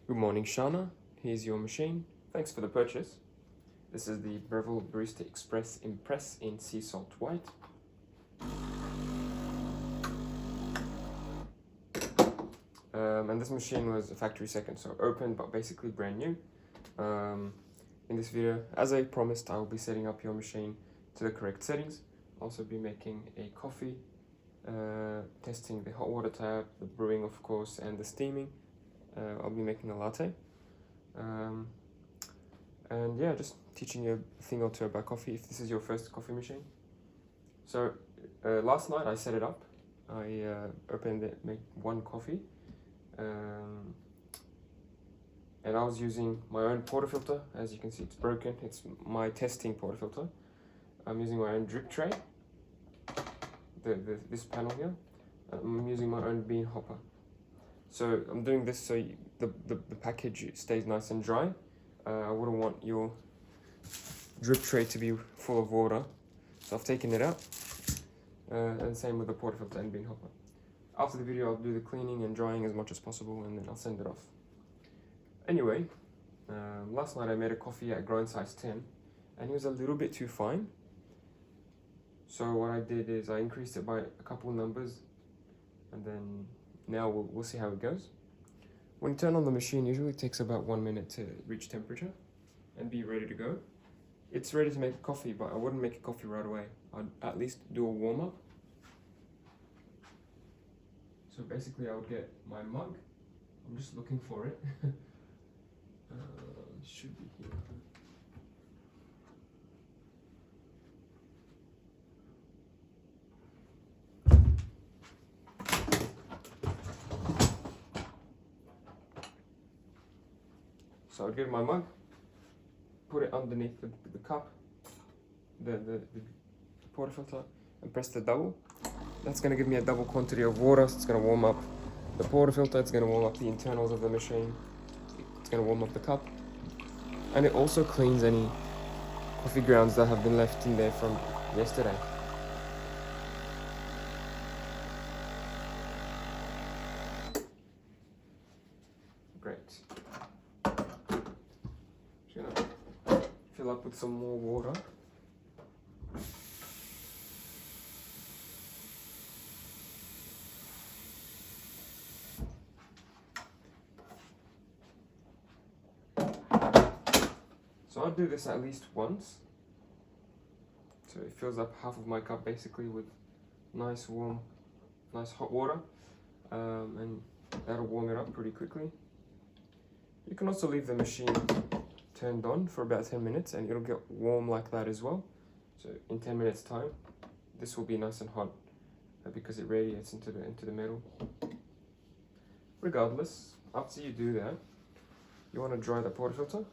Good morning, Sharna. Here's your machine. Thanks for the purchase. This is the Breville Barista Express Impress in Sea Salt White. And this machine was a factory second, so open but basically brand new. In this video, as I promised, I will be setting up your machine to the correct settings. I'll also be making a coffee, testing the hot water tab, the brewing of course, and the steaming. I'll be making a latte. And yeah, just teaching you a thing or two about coffee if this is your first coffee machine. So last night I set it up. I opened it, made one coffee. And I was using my own portafilter. As you can see, it's broken. It's my testing portafilter. I'm using my own drip tray, this panel here. I'm using my own bean hopper. So I'm doing this so the package stays nice and dry. I wouldn't want your drip tray to be full of water. So I've taken it out. And same with the portafilter and bean hopper. After the video, I'll do the cleaning and drying as much as possible, and then I'll send it off. Anyway, last night I made a coffee at grind size 10, and it was a little bit too fine. So what I did is I increased it by a couple numbers, and then now we'll see how it goes. When you turn on the machine, usually it takes about 1 minute to reach temperature and be ready to go. It's ready to make a coffee, but I wouldn't make a coffee right away. I'd at least do a warm-up. So basically I would get my mug. I'm just looking for it. It should be here. So I'd get my mug, put it underneath the cup, the portafilter, and press the double. That's going to give me a double quantity of water, so it's going to warm up the portafilter, it's going to warm up the internals of the machine, it's going to warm up the cup, and it also cleans any coffee grounds that have been left in there from yesterday. Great. Just going to fill up with some more water. So I'll do this at least once. So it fills up half of my cup basically with nice warm, nice hot water. And that'll warm it up pretty quickly. You can also leave the machine turned on for about 10 minutes and it'll get warm like that as well. So in 10 minutes time, this will be nice and hot because it radiates into the metal. Regardless, after you do that, you want to dry the portafilter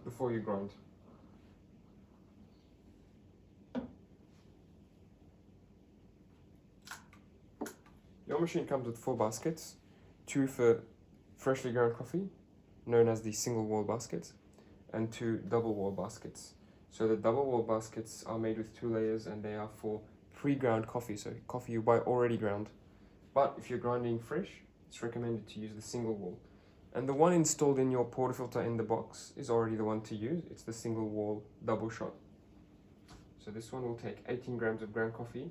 before you grind. Your machine comes with 4 baskets, 2 for freshly ground coffee, known as the single wall baskets, and 2 double wall baskets. So the double wall baskets are made with 2 layers and they are for pre-ground coffee, so coffee you buy already ground. But if you're grinding fresh, it's recommended to use the single wall. And the one installed in your portafilter in the box is already the one to use. It's the single wall double shot. So this one will take 18 grams of ground coffee.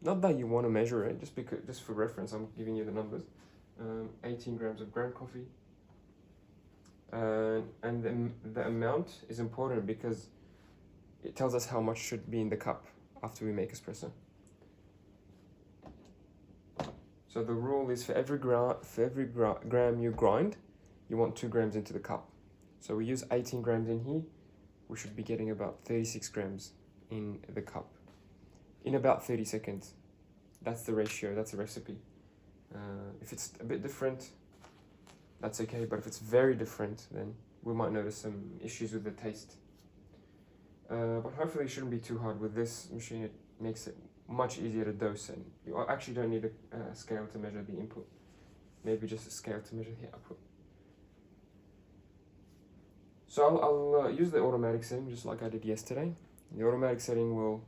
Not that you want to measure it, just for reference, I'm giving you the numbers. 18 grams of ground coffee. And the amount is important because it tells us how much should be in the cup after we make espresso. So the rule is for every gram you grind, you want 2 grams into the cup. So we use 18 grams in here. We should be getting about 36 grams in the cup in about 30 seconds. That's the ratio, that's the recipe. If it's a bit different, that's okay. But if it's very different, then we might notice some issues with the taste. But hopefully it shouldn't be too hard with this machine. It makes it much easier to dose, and you actually don't need a scale to measure the input. Maybe just a scale to measure the output. So I'll use the automatic setting just like I did yesterday. The automatic setting will,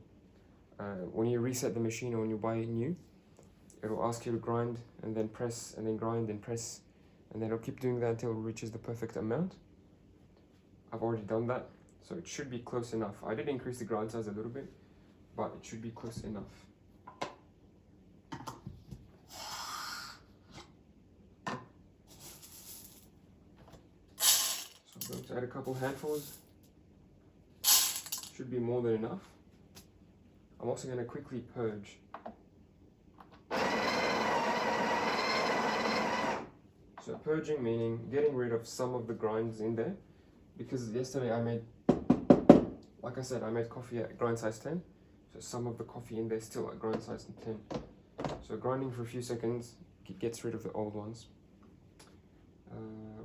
when you reset the machine or when you buy it new, it'll ask you to grind and then press and then grind and press, and then it'll keep doing that until it reaches the perfect amount. I've already done that, so it should be close enough. I did increase the grind size a little bit, but it should be close enough. So I'm going to add a couple handfuls. Should be more than enough. I'm also going to quickly purge. So purging meaning getting rid of some of the grinds in there, because yesterday I made, like I said, I made coffee at grind size 10, so some of the coffee in there is still at grind size 10. So grinding for a few seconds gets rid of the old ones.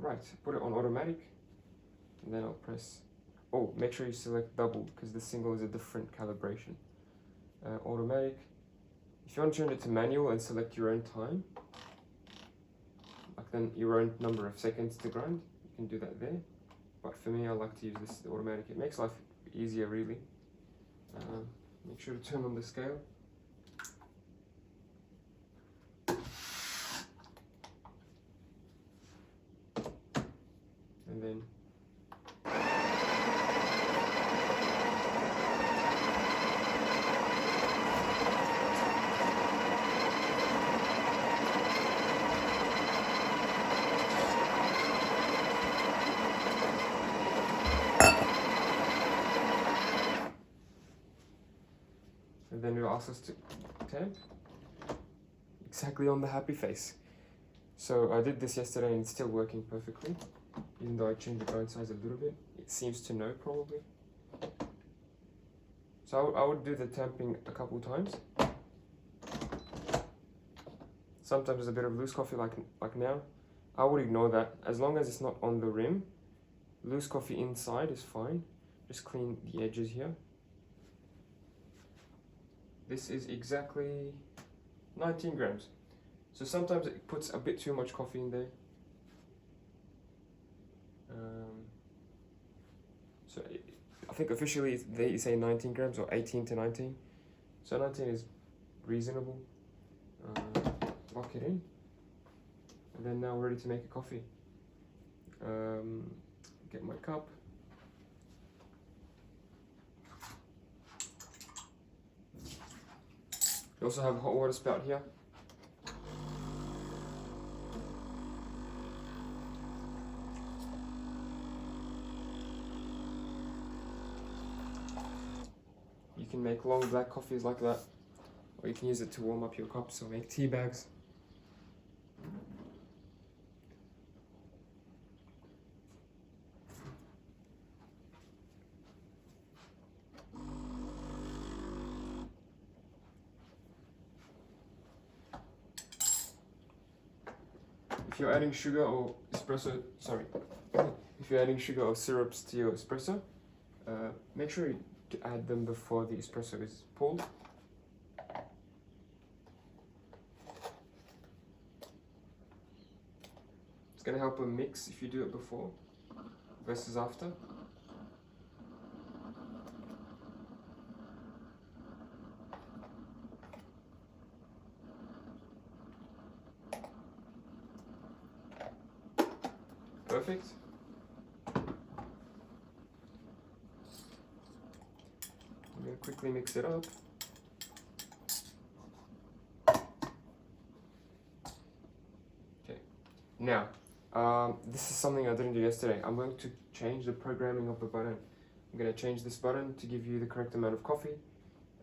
Right, put it on automatic, and then I'll press. Oh, make sure you select double, because the single is a different calibration. Automatic. If you want to turn it to manual and select your own time, like then your own number of seconds to grind, you can do that there. But for me, I like to use this automatic. It makes life easier, really. Make sure to turn on the scale. And then it'll ask us to temp exactly on the happy face. So I did this yesterday and it's still working perfectly, even though I changed the grind size a little bit. It seems to know probably. So I would do the tamping a couple times. Sometimes there's a bit of loose coffee like now. I would ignore that as long as it's not on the rim. Loose coffee inside is fine. Just clean the edges here. This is exactly 19 grams. So sometimes it puts a bit too much coffee in there. I think officially they say 19 grams or 18 to 19. So 19 is reasonable. Lock it in. And then now we're ready to make a coffee. Get my cup. We also have a hot water spout here. You can make long black coffees like that, or you can use it to warm up your cups or make tea bags. If you're adding sugar or espresso, if you're adding sugar or syrups to your espresso, make sure to add them before the espresso is pulled. It's going to help a mix if you do it before versus after. Perfect. I'm going to quickly mix it up. Okay. Now, this is something I didn't do yesterday. I'm going to change the programming of the button. I'm going to change this button to give you the correct amount of coffee.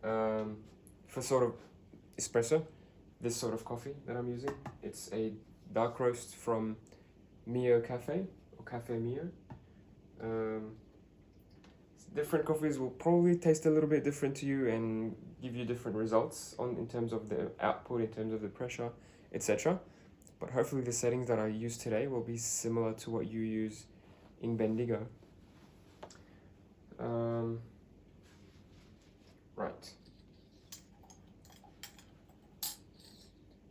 For sort of espresso, this sort of coffee that I'm using. It's a dark roast from Mio Cafe or Cafe Mio. Different coffees will probably taste a little bit different to you and give you different results in terms of the output, in terms of the pressure, etc. But hopefully the settings that I use today will be similar to what you use in Bendigo. Right.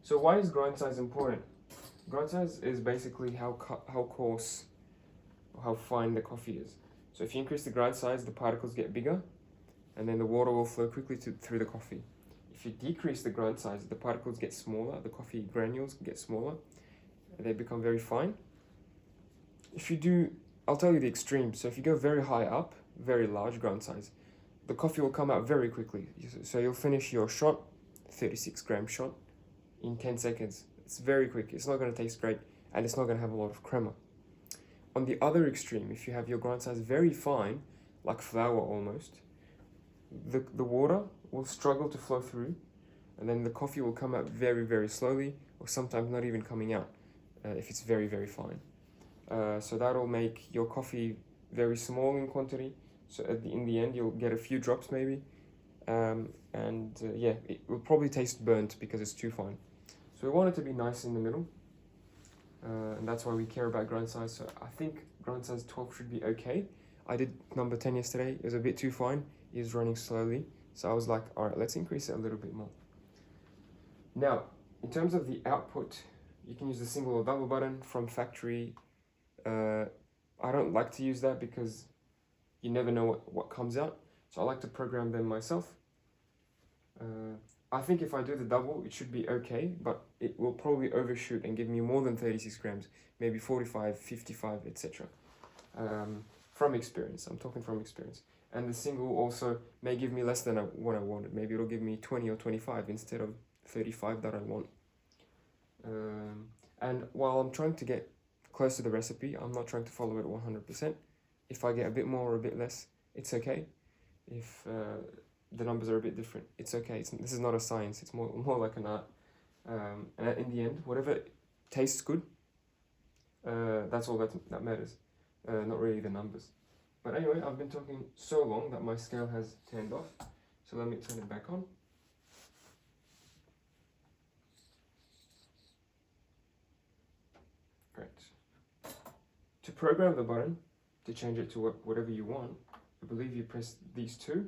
So why is grind size important? Grind size is basically how coarse or how fine the coffee is. So if you increase the grind size, the particles get bigger, and then the water will flow quickly through the coffee. if you decrease the grind size, the particles get smaller, the coffee granules get smaller, they become very fine. If you do, I'll tell you the extreme. So if you go very high up, very large grind size, the coffee will come out very quickly. So you'll finish your shot, 36-gram shot, in 10 seconds. It's very quick. It's not going to taste great, and it's not going to have a lot of crema. On the other extreme, if you have your grind size very fine, like flour almost, the water will struggle to flow through, and then the coffee will come out very, very slowly, or sometimes not even coming out if it's very, very fine. So that'll make your coffee very small in quantity. So in the end, you'll get a few drops maybe. Yeah, it will probably taste burnt because it's too fine. So we want it to be nice in the middle. And that's why we care about grind size. So I think grind size 12 should be okay. I did number 10 yesterday. It was a bit too fine. It was running slowly. So I was like, all right, let's increase it a little bit more. Now, in terms of the output, you can use the single or double button from factory. I don't like to use that because you never know what comes out. So I like to program them myself. I think if I do the double, it should be okay, but it will probably overshoot and give me more than 36 grams, maybe 45, 55, etc. From experience, I'm talking from experience. And the single also may give me less than what I wanted. Maybe it'll give me 20 or 25 instead of 35 that I want. And while I'm trying to get close to the recipe, I'm not trying to follow it 100%. If I get a bit more or a bit less, it's okay. If the numbers are a bit different, it's okay. This is not a science, it's more like an art. And in the end, whatever tastes good, that's all that matters, not really the numbers. But anyway, I've been talking so long that my scale has turned off. So let me turn it back on. Great. To program the button, to change it to whatever you want, I believe you press these two,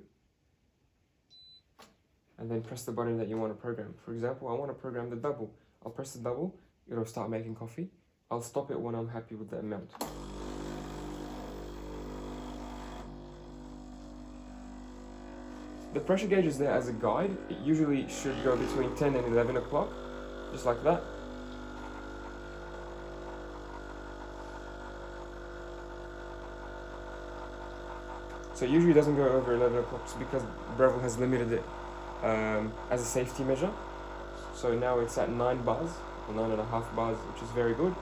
and then press the button that you want to program. For example, I want to program the double. I'll press the double, it'll start making coffee. I'll stop it when I'm happy with the amount. The pressure gauge is there as a guide. It usually should go between 10 and 11 o'clock, just like that. So it usually doesn't go over 11 o'clock because Breville has limited it as a safety measure. So now it's at 9 bars, or 9.5 bars, which is very good.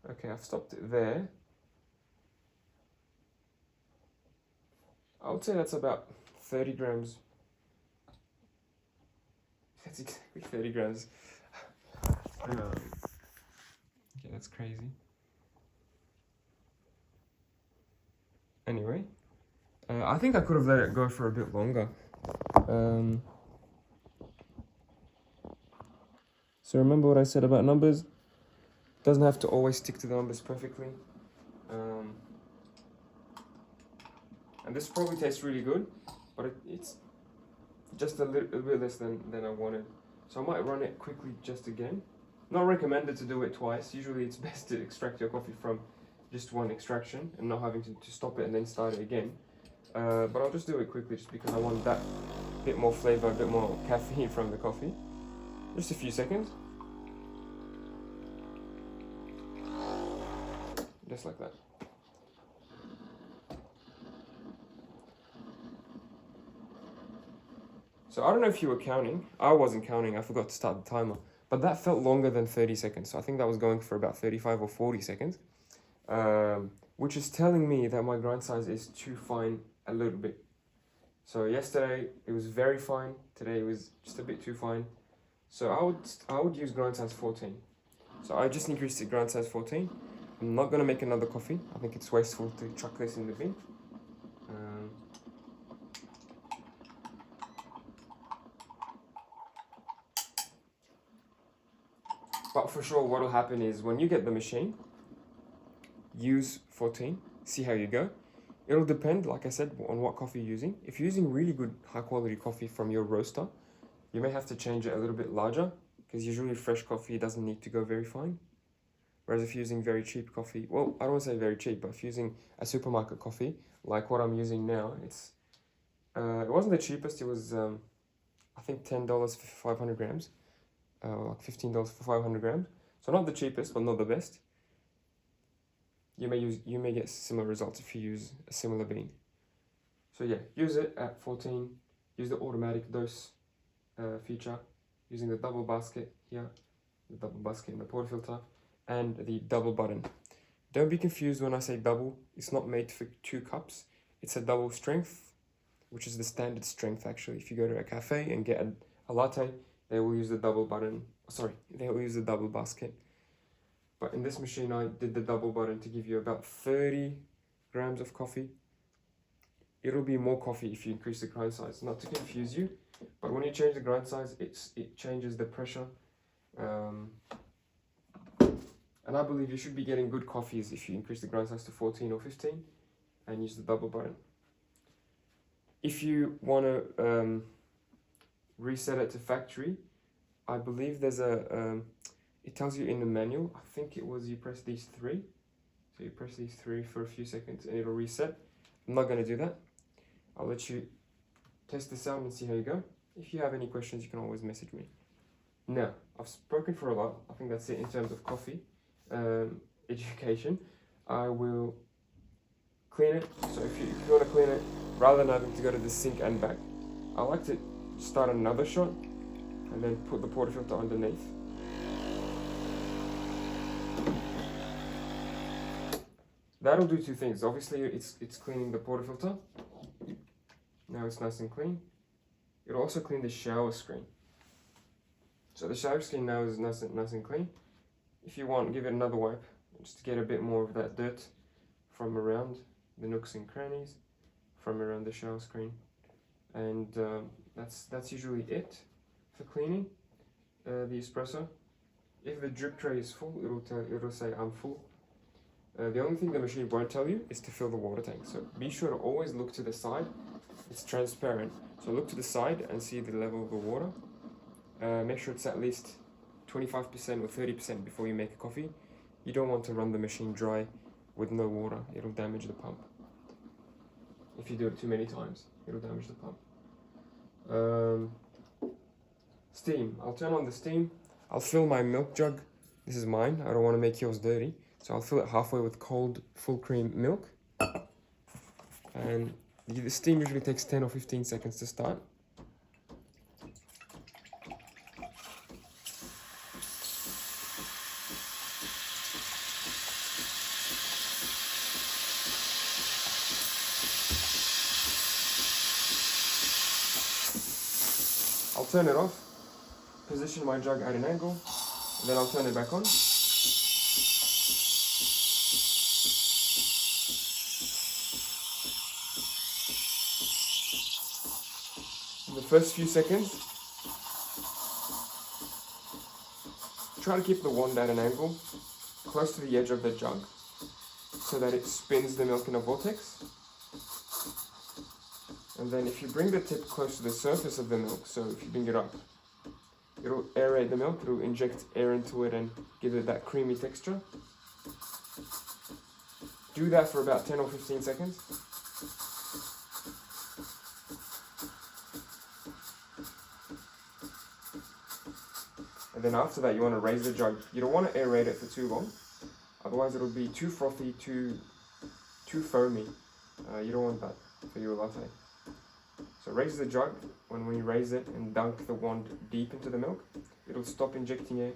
Okay, I've stopped it there. I would say that's about 30 grams. That's exactly 30 grams. Okay, that's crazy. Anyway, I think I could have let it go for a bit longer. So remember what I said about numbers? Doesn't have to always stick to the numbers perfectly. And this probably tastes really good, but it's just a little bit less than I wanted. So I might run it quickly just again. Not recommended to do it twice. Usually it's best to extract your coffee from just one extraction and not having to stop it and then start it again. But I'll just do it quickly just because I want that bit more flavor, a bit more caffeine from the coffee. Just a few seconds. Just like that. So I don't know if you were counting. I wasn't counting. I forgot to start the timer. But that felt longer than 30 seconds. So I think that was going for about 35 or 40 seconds. Which is telling me that my grind size is too fine a little bit. So yesterday it was very fine. Today it was just a bit too fine. So I would use grind size 14. So I just increased the grind size 14. I'm not going to make another coffee. I think it's wasteful to chuck this in the bin. But for sure, what will happen is when you get the machine, use 14, see how you go. It'll depend, like I said, on what coffee you're using. If you're using really good high quality coffee from your roaster, you may have to change it a little bit larger, because usually fresh coffee doesn't need to go very fine. Whereas if you're using very cheap coffee, well, I don't want to say very cheap, but if you're using a supermarket coffee, like what I'm using now, it wasn't the cheapest, it was, I think $10 for 500 grams, like $15 for 500 grams. So not the cheapest, but not the best. You may get similar results if you use a similar bean. So yeah, use it at 14, use the automatic dose feature, using the double basket here, the double basket in the portafilter, and the double button. Don't be confused when I say double, it's not made for 2 cups, it's a double strength, which is the standard strength actually. If you go to a cafe and get a latte, they will use the double button, they will use the double basket. But in this machine I did the double button to give you about 30 grams of coffee. It'll be more coffee if you increase the grind size, not to confuse you, but when you change the grind size, it changes the pressure. And I believe you should be getting good coffees if you increase the grind size to 14 or 15 and use the double button. If you want to reset it to factory, I believe there's it tells you in the manual, I think it was you press these 3. So you press these 3 for a few seconds and it'll reset. I'm not going to do that. I'll let you test this out and see how you go. If you have any questions, you can always message me. Now, I've spoken for a lot. I think that's it in terms of coffee education. I will clean it. So if you want to clean it, rather than having to go to the sink and back, I like to start another shot and then put the portafilter underneath. That'll do 2 things. Obviously, it's cleaning the portafilter. Now it's nice and clean. It'll also clean the shower screen. So the shower screen now is nice and clean. If you want, give it another wipe, just to get a bit more of that dirt from around the nooks and crannies, from around the shower screen. And that's usually it for cleaning the espresso. If the drip tray is full, it'll say I'm full. The only thing the machine won't tell you is to fill the water tank. So be sure to always look to the side. It's transparent. So look to the side and see the level of the water. Make sure it's at least 25% or 30% before you make a coffee. You don't want to run the machine dry with no water. It'll damage the pump. If you do it too many times, it'll damage the pump. Steam. I'll turn on the steam. I'll fill my milk jug. This is mine. I don't want to make yours dirty. So I'll fill it halfway with cold full cream milk. And the steam usually takes 10 or 15 seconds to start. I'll turn it off, position my jug at an angle, and then I'll turn it back on. In the first few seconds, try to keep the wand at an angle, close to the edge of the jug, so that it spins the milk in a vortex. And then if you bring the tip close to the surface of the milk, so if you bring it up, it'll aerate the milk, it'll inject air into it and give it that creamy texture. Do that for about 10 or 15 seconds. And then after that, you want to raise the jug. You don't want to aerate it for too long, otherwise it'll be too frothy, too foamy. You don't want that for your latte. So raise the jug. When you raise it and dunk the wand deep into the milk, it'll stop injecting air.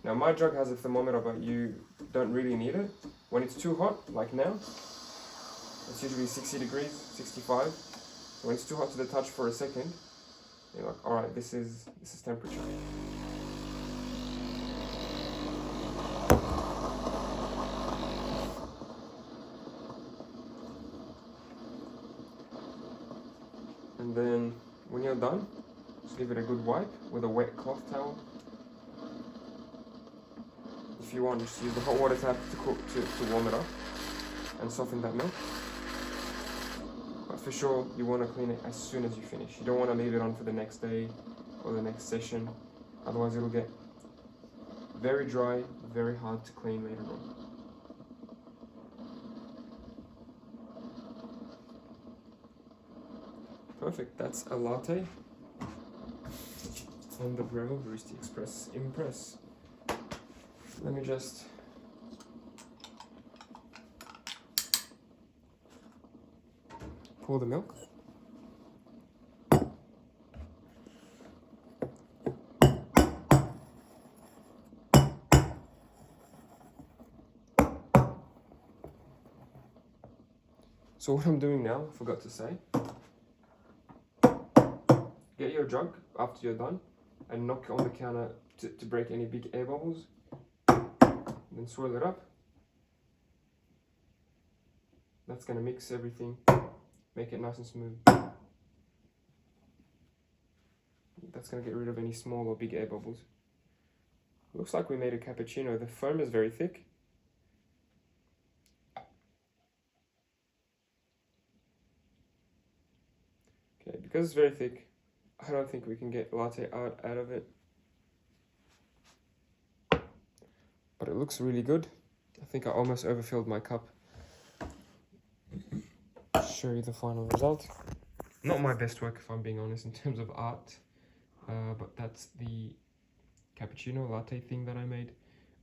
Now my jug has a thermometer, but you don't really need it. When it's too hot, like now, it's usually 60 degrees, 65. So when it's too hot to the touch for a second, you're like, all right, this is temperature. And then when you're done, just give it a good wipe with a wet cloth towel. If you want, just use the hot water tap to warm it up and soften that milk. But for sure, you want to clean it as soon as you finish. You don't want to leave it on for the next day or the next session. Otherwise it'll get very dry, very hard to clean later on. Perfect, that's a latte on the Breville Barista Express Impress. Let me just pour the milk. So what I'm doing now, I forgot to say, get your jug after you're done and knock on the counter to break any big air bubbles. Then swirl it up. That's going to mix everything, make it nice and smooth. That's going to get rid of any small or big air bubbles. Looks like we made a cappuccino. The foam is very thick. Okay, because it's very thick, I don't think we can get latte art out of it. But it looks really good. I think I almost overfilled my cup. Show you the final result. Not my best work, if I'm being honest, in terms of art. But that's the cappuccino latte thing that I made.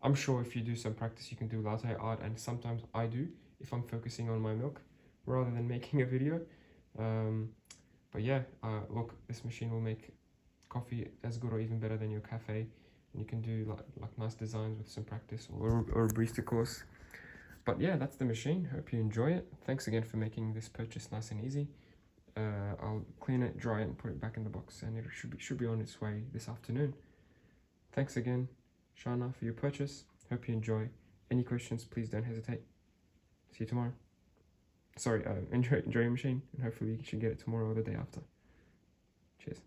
I'm sure if you do some practice, you can do latte art, and sometimes I do if I'm focusing on my milk rather than making a video. But yeah, look, this machine will make coffee as good or even better than your cafe, and you can do like nice designs with some practice or a barista course. But yeah, that's the machine. Hope you enjoy it. Thanks again for making this purchase nice and easy. I'll clean it, dry it, and put it back in the box, and it should be on its way this afternoon. Thanks again, Sharna, for your purchase. Hope you enjoy. Any questions, please don't hesitate. See you tomorrow. Sorry, enjoy your machine, and hopefully you should get it tomorrow or the day after. Cheers.